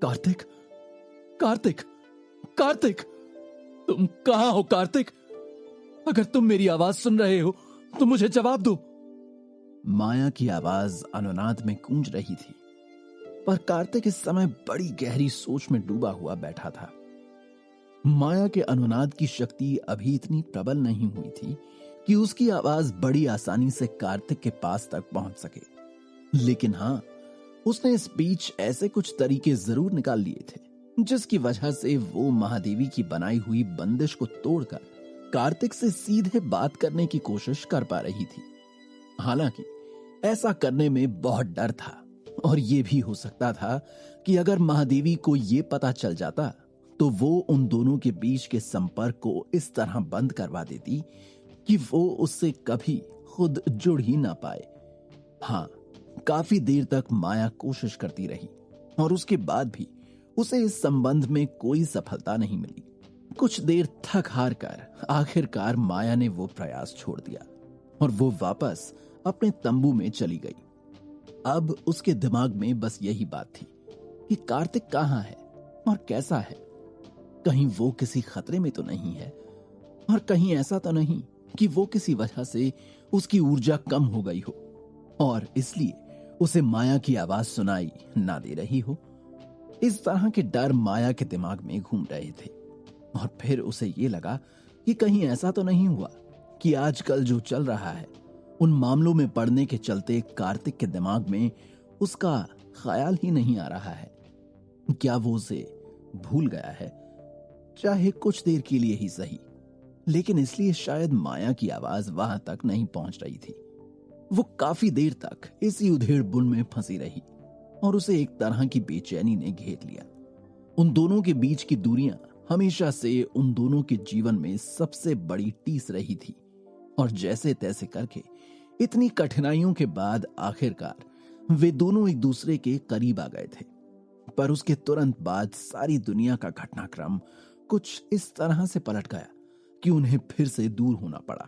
कार्तिक, कार्तिक, कार्तिक, तुम कहां हो कार्तिक? अगर तुम मेरी आवाज सुन रहे हो तो मुझे जवाब दो। माया की आवाज अनुनाद में गूंज रही थी, पर कार्तिक इस समय बड़ी गहरी सोच में डूबा हुआ बैठा था। माया के अनुनाद की शक्ति अभी इतनी प्रबल नहीं हुई थी कि उसकी आवाज बड़ी आसानी से कार्तिक के पास तक पहुंच सके। लेकिन हां, उसने इस बीच ऐसे कुछ तरीके जरूर निकाल लिए थे जिसकी वजह से वो महादेवी की बनाई हुई बंदिश को तोड़कर कार्तिक से सीधे बात करने की कोशिश कर पा रही थी। हालांकि ऐसा करने में बहुत डर था, और यह भी हो सकता था कि अगर महादेवी को यह पता चल जाता तो वो उन दोनों के बीच के संपर्क को इस तरह बंद करवा देती कि वो उससे कभी खुद जुड़ ही ना पाए। हां, काफी देर तक माया कोशिश करती रही, और उसके बाद भी उसे इस संबंध में कोई सफलता नहीं मिली। कुछ देर थक हार कर आखिरकार माया ने वो प्रयास छोड़ दिया और वो वापस अपने तंबू में चली गई। अब उसके दिमाग में बस यही बात थी कि कार्तिक कहां है और कैसा है। कहीं वो किसी खतरे में तो नहीं है, और कहीं ऐसा तो नहीं कि वो किसी वजह से उसकी ऊर्जा कम हो गई हो और इसलिए उसे माया की आवाज सुनाई ना दे रही हो। इस तरह के डर माया के दिमाग में घूम रहे थे, और फिर उसे ये लगा कि कहीं ऐसा तो नहीं हुआ कि आजकल जो चल रहा है उन मामलों में पड़ने के चलते कार्तिक के दिमाग में उसका ख्याल ही नहीं आ रहा है। क्या वो उसे भूल गया है, चाहे कुछ देर के लिए ही सही, लेकिन इसलिए शायद माया की आवाज वहां तक नहीं पहुंच रही थी। वो काफी देर तक इसी उधेड़-बुन में फंसी रही और उसे एक तरह की बेचैनी ने घेर लिया। उन दोनों के बीच की दूरियां हमेशा से उन दोनों के जीवन में सबसे बड़ी टीस रही थी, और जैसे तैसे करके इतनी कठिनाइयों के बाद आखिरकार वे दोनों एक दूसरे के करीब आ गए थे। पर उसके तुरंत बाद सारी दुनिया का घटनाक्रम कुछ इस तरह से पलट गया कि उन्हें फिर से दूर होना पड़ा।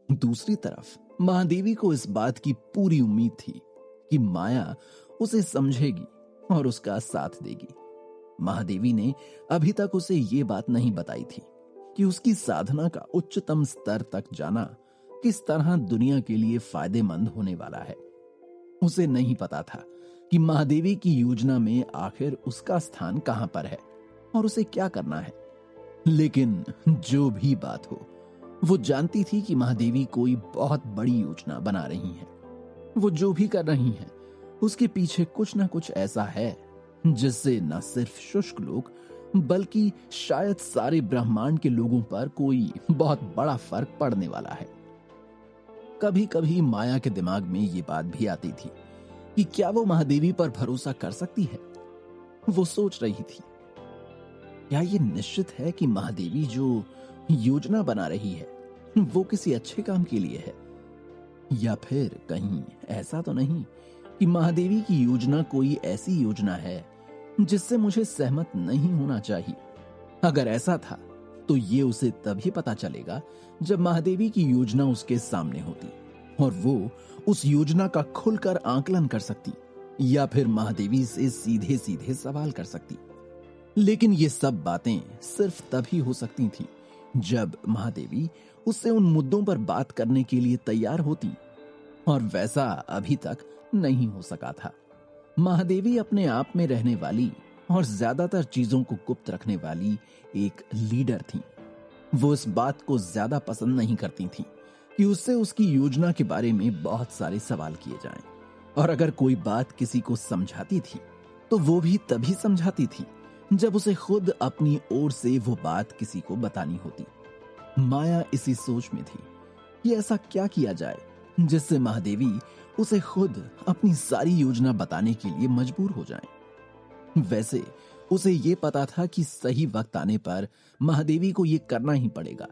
दूसरी तरफ महादेवी को इस बात की पूरी उम्मीद थी कि माया उसे समझेगी और उसका साथ देगी। महादेवी ने अभी तक उसे ये बात नहीं बताई थी कि उसकी साधना का उच्चतम स्तर तक जाना किस तरह दुनिया के लिए फायदेमंद होने वाला है। उसे नहीं पता था कि महादेवी की योजना में आखिर उसका स्थान कहां पर है और उसे क्या करना है। लेकिन जो भी बात हो, वो जानती थी कि महादेवी कोई बहुत बड़ी योजना बना रही है। वो जो भी कर रही हैं, उसके पीछे कुछ ना कुछ ऐसा है जिससे न सिर्फ शुष्क लोग बल्कि शायद सारे ब्रह्मांड के लोगों पर कोई बहुत बड़ा फर्क पड़ने वाला है। कभी कभी माया के दिमाग में ये बात भी आती थी कि क्या वो महादेवी पर भरोसा कर सकती है। वो सोच रही थी, क्या ये निश्चित है कि महादेवी जो योजना बना रही है वो किसी अच्छे काम के लिए है, या फिर कहीं ऐसा तो नहीं कि महादेवी की योजना कोई ऐसी योजना है जिससे मुझे सहमत नहीं होना चाहिए। अगर ऐसा था तो ये उसे तभी पता चलेगा जब महादेवी की योजना उसके सामने होती और वो उस योजना का खुलकर आकलन कर सकती, या फिर महादेवी से सीधे सीधे सवाल कर सकती। लेकिन ये सब बातें सिर्फ तभी हो सकती थी जब महादेवी उससे उन मुद्दों पर बात करने के लिए तैयार होती, और वैसा अभी तक नहीं हो सका था। महादेवी अपने आप में रहने वाली और ज्यादातर चीजों को गुप्त रखने वाली एक लीडर थी। वो इस बात को ज्यादा पसंद नहीं करती थी कि उससे उसकी योजना के बारे में बहुत सारे सवाल किए जाएं, और अगर कोई बात किसी को समझाती थी तो वो भी तभी समझाती थी जब उसे खुद अपनी ओर से वो बात किसी को बतानी होती। माया इसी सोच में थी कि ऐसा क्या किया जाए जिससे महादेवी उसे खुद अपनी सारी योजना बताने के लिए मजबूर हो जाए। वैसे उसे ये पता था कि सही वक्त आने पर महादेवी को ये करना ही पड़ेगा,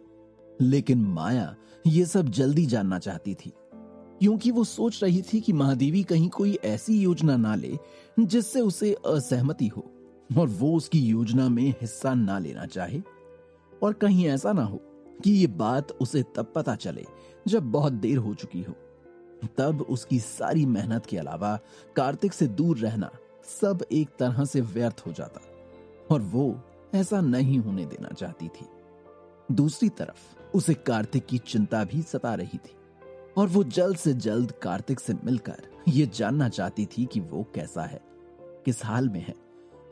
लेकिन माया ये सब जल्दी जानना चाहती थी, क्योंकि वो सोच रही थी कि महादेवी कहीं कोई ऐसी योजना ना ले जिससे उसे असहमति हो और वो उसकी योजना में हिस्सा ना लेना चाहे, और कहीं ऐसा ना हो कि ये बात उसे तब पता चले जब बहुत देर हो चुकी हो। तब उसकी सारी मेहनत के अलावा कार्तिक से दूर रहना सब एक तरह से व्यर्थ हो जाता, और वो ऐसा नहीं होने देना चाहती थी। दूसरी तरफ उसे कार्तिक की चिंता भी सता रही थी, और वो जल्द से जल्द कार्तिक से मिलकर ये जानना चाहती थी कि वो कैसा है, किस हाल में है,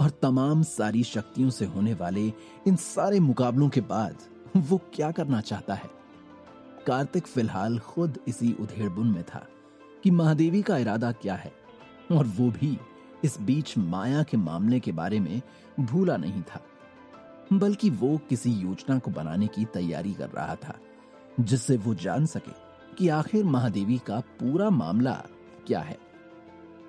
और तमाम सारी शक्तियों से होने वाले इन सारे मुकाबलों के बाद वो क्या करना चाहता है। कार्तिक फिलहाल खुद इसी उधेड़बुन में था कि महादेवी का इरादा क्या है, और वो भी इस बीच माया के मामले के बारे में भूला नहीं था, बल्कि वो किसी योजना को बनाने की तैयारी कर रहा था, जिससे वो जान सके कि आखिर महादेवी का पूरा मामला क्या है।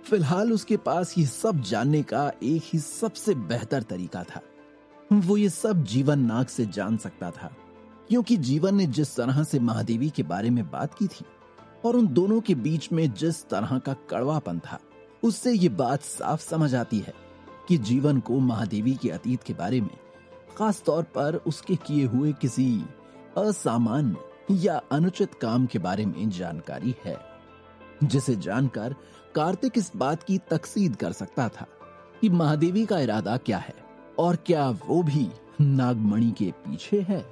फिलहाल उसके पास ये सब जानने का एक ही सबसे बेहतर तरीका था। वो ये सब जीवन नाग से जान सकता था, क्योंकि जीवन ने जिस तरह से महादेवी के बारे में बात की थी और उन दोनों के बीच में जिस तरह का कड़वापन था, उससे ये बात साफ समझ आती है कि जीवन को महादेवी के अतीत के बारे में, खास तौर पर उसके किए हुए किसी असामान्य या अनुचित काम के बारे में जानकारी है, जिसे जानकर कार्तिक इस बात की तकसीद कर सकता था कि महादेवी का इरादा क्या है, और क्या वो भी नागमणि के पीछे है।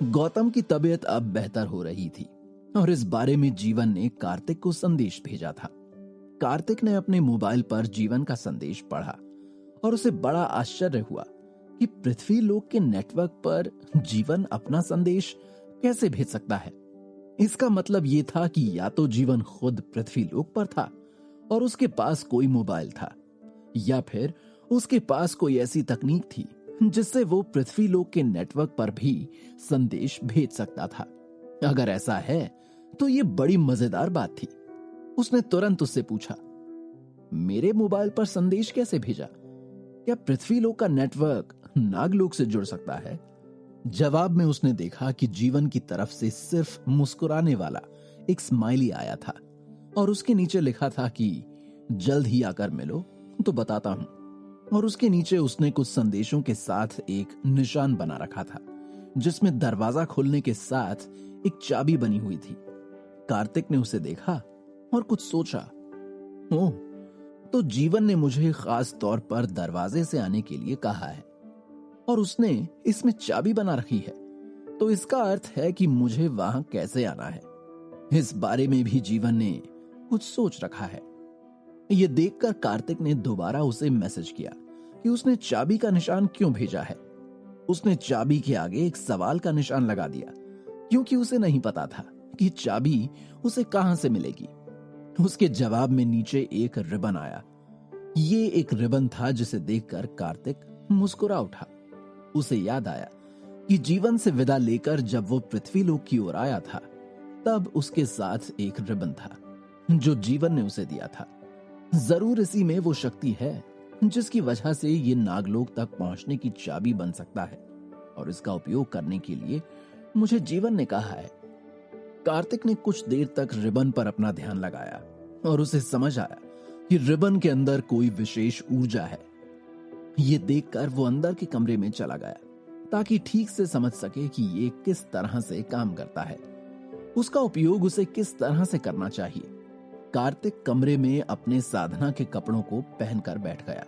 गौतम की तबीयत अब बेहतर हो रही थी, और इस बारे में जीवन ने कार्तिक को संदेश भेजा था। कार्तिक ने अपने मोबाइल पर जीवन का संदेश पढ़ा, और उसे बड़ा आश्चर्य हुआ कि पृथ्वी लोक के नेटवर्क पर जीवन अपना संदेश कैसे भेज सकता है। इसका मतलब यह था कि या तो जीवन खुद पृथ्वी लोक पर था और उसके पास कोई मोबाइल था, या फिर उसके पास कोई ऐसी तकनीक थी जिससे वो पृथ्वी लोक के नेटवर्क पर भी संदेश भेज सकता था। अगर ऐसा है तो ये बड़ी मजेदार बात थी। उसने तुरंत उससे पूछा, मेरे मोबाइल पर संदेश कैसे भेजा? क्या पृथ्वी लोक का नेटवर्क नागलोक से जुड़ सकता है? जवाब में उसने देखा कि जीवन की तरफ से सिर्फ मुस्कुराने वाला एक स्माइली आया था, और उसके नीचे लिखा था कि जल्द ही आकर मिलो तो बताता हूं। और उसके नीचे उसने कुछ संदेशों के साथ एक निशान बना रखा था, जिसमें दरवाजा खोलने के साथ एक चाबी बनी हुई थी। कार्तिक ने उसे देखा और कुछ सोचा, ओह, तो जीवन ने मुझे खास तौर पर दरवाजे से आने के लिए कहा है, और उसने इसमें चाबी बना रखी है, तो इसका अर्थ है कि मुझे वहां कैसे आना है। इस बारे में भी जीवन ने कुछ सोच रखा है। यह देखकर कार्तिक ने दोबारा उसे मैसेज किया कि उसने चाबी का निशान क्यों भेजा है। उसने चाबी के आगे एक सवाल का निशान लगा दिया, क्योंकि उसे नहीं पता था कि चाबी उसे कहां से मिलेगी। उसके जवाब में नीचे एक रिबन आया। ये एक रिबन था जिसे देखकर कार्तिक मुस्कुरा उठा। उसे याद आया कि जीवन से विदा लेकर जब वो पृथ्वी लोक की ओर आया था, तब उसके साथ एक रिबन था जो जीवन ने उसे दिया था। जरूर इसी में वो शक्ति है जिसकी वजह से ये नागलोक तक पहुंचने की चाबी बन सकता है, और इसका उपयोग करने के लिए मुझे जीवन ने कहा है। कार्तिक ने कुछ देर तक रिबन पर अपना ध्यान लगाया, और उसे समझ आया कि रिबन के अंदर कोई विशेष ऊर्जा है। ये देखकर वो अंदर के कमरे में चला गया ताकि ठीक से समझ सके कि ये किस तरह से काम करता है, उसका उपयोग उसे किस तरह से करना चाहिए। कार्तिक कमरे में अपने साधना के कपड़ों को पहनकर बैठ गया।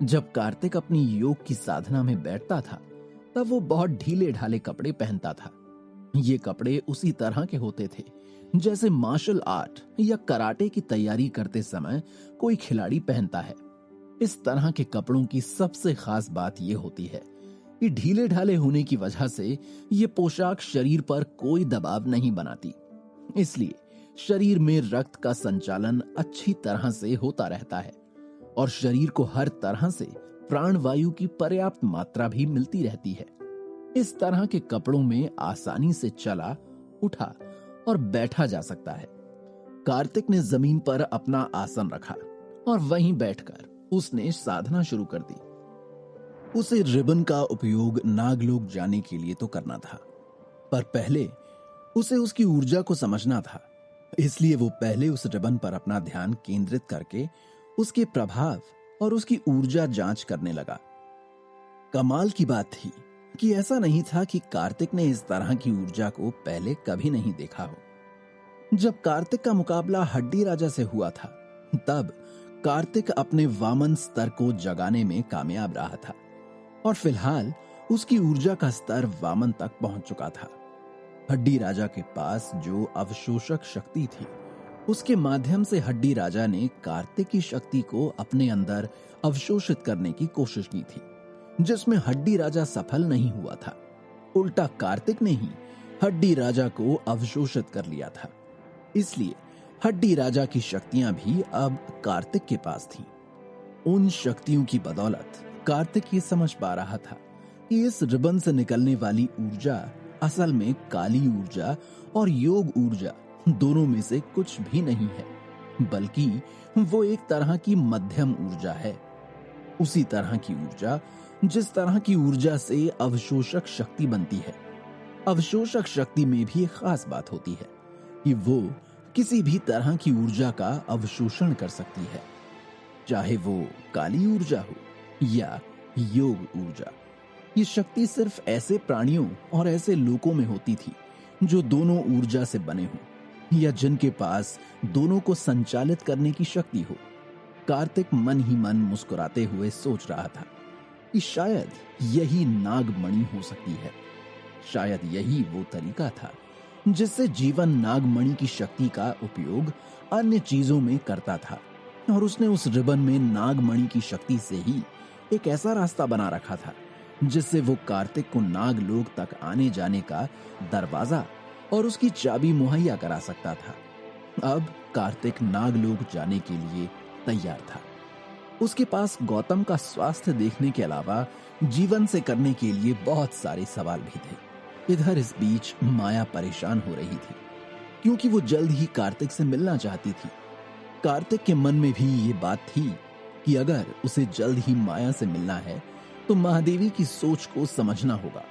जब कार्तिक अपनी योग की साधना में बैठता था, तब वो बहुत ढीले ढाले कपड़े पहनता था। ये कपड़े उसी तरह के होते थे जैसे मार्शल आर्ट या कराटे की तैयारी करते समय कोई खिलाड़ी पहनता है। इस तरह के कपड़ों की सबसे खास बात यह होती है कि ढीले ढाले होने की वजह से ये पोशाक शरीर पर कोई दबाव नहीं बनाती, इसलिए शरीर में रक्त का संचालन अच्छी तरह से होता रहता है, और शरीर को हर तरह से प्राणवायु की पर्याप्त मात्रा भी मिलती रहती है। इस तरह के कपड़ों में आसानी से चला, उठा और बैठा जा सकता है। कार्तिक ने जमीन पर अपना आसन रखा और वहीं बैठकर उसने साधना शुरू कर दी। उसे रिबन का उपयोग नागलोक जाने के लिए तो करना था, पर पहले उसे उसकी ऊर्जा को समझना था। इसलिए वो पहले उस रिबन पर अपना ध्यान केंद्रित करके उसके प्रभाव और उसकी ऊर्जा जांच करने लगा। कमाल की बात थी कि ऐसा नहीं था कि कार्तिक ने इस तरह की ऊर्जा को पहले कभी नहीं देखा हो। जब कार्तिक का मुकाबला हड्डी राजा से हुआ था, तब कार्तिक अपने वामन स्तर को जगाने में कामयाब रहा था और फिलहाल उसकी ऊर्जा का स्तर वामन तक पहुंच चुका था। हड्डी राजा के पास जो अवशोषक शक्ति थी, उसके माध्यम से हड्डी राजा ने कार्तिक की शक्ति को अपने अंदर अवशोषित करने की कोशिश की थी, जिसमें हड्डी राजा सफल नहीं हुआ था। उल्टा कार्तिक ने ही हड्डी राजा को अवशोषित कर लिया था। इसलिए हड्डी राजा की शक्तियां भी अब कार्तिक के पास थीं। उन शक्तियों की बदौलत कार्तिक ये समझ पा रहा था कि इस रिबन से निकलने वाली ऊर्जा असल में काली ऊर्जा और योग ऊर्जा दोनों में से कुछ भी नहीं है, बल्कि वो एक तरह की मध्यम ऊर्जा है। उसी तरह की ऊर्जा जिस तरह की ऊर्जा से अवशोषक शक्ति बनती है। अवशोषक शक्ति में भी एक खास बात होती है कि वो किसी भी तरह की ऊर्जा का अवशोषण कर सकती है, चाहे वो काली ऊर्जा हो या योग ऊर्जा। ये शक्ति सिर्फ ऐसे प्राणियों और ऐसे लोगों में होती थी जो दोनों ऊर्जा से बने हों या जिनके पास दोनों को संचालित करने की शक्ति हो। कार्तिक मन ही मन मुस्कुराते हुए सोच रहा था कि शायद यही नागमणि हो सकती है। शायद यही वो तरीका था जिससे जीवन नागमणि की शक्ति का उपयोग अन्य चीजों में करता था, और उसने उस रिबन में नागमणि की शक्ति से ही एक ऐसा रास्ता बना रखा था जिससे वो कार्तिक को नागलोक तक आने जाने का दरवाजा और उसकी चाबी मुहैया करा सकता था। अब कार्तिक नागलोक जाने के लिए तैयार था। उसके पास गौतम का स्वास्थ्य देखने के अलावा जीवन से करने के लिए बहुत सारे सवाल भी थे। इधर इस बीच माया परेशान हो रही थी क्योंकि वो जल्द ही कार्तिक से मिलना चाहती थी। कार्तिक के मन में भी ये बात थी कि अगर उसे जल्द ही माया से मिलना है तो महादेवी की सोच को समझना होगा।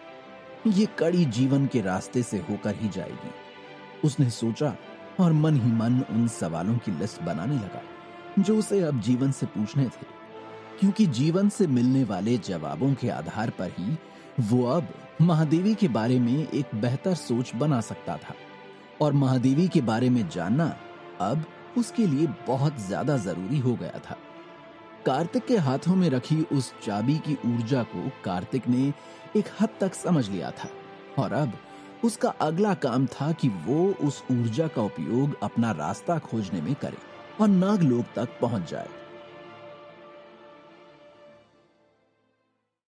ये कड़ी जीवन के रास्ते से होकर ही जाएगी। उसने सोचा और मन ही मन उन सवालों की लिस्ट बनाने लगा जो उसे अब जीवन से पूछने थे, क्योंकि जीवन से मिलने वाले जवाबों के आधार पर ही वो अब महादेवी के बारे में एक बेहतर सोच बना सकता था, और महादेवी के बारे में जानना अब उसके लिए बहुत ज्यादा जरूरी हो गया था। कार्तिक के हाथों में रखी उस चाबी की ऊर्जा को कार्तिक ने एक हद तक समझ लिया था, और अब उसका अगला काम था कि वो उस ऊर्जा का उपयोग अपना रास्ता खोजने में करे और नागलोक तक पहुंच जाए।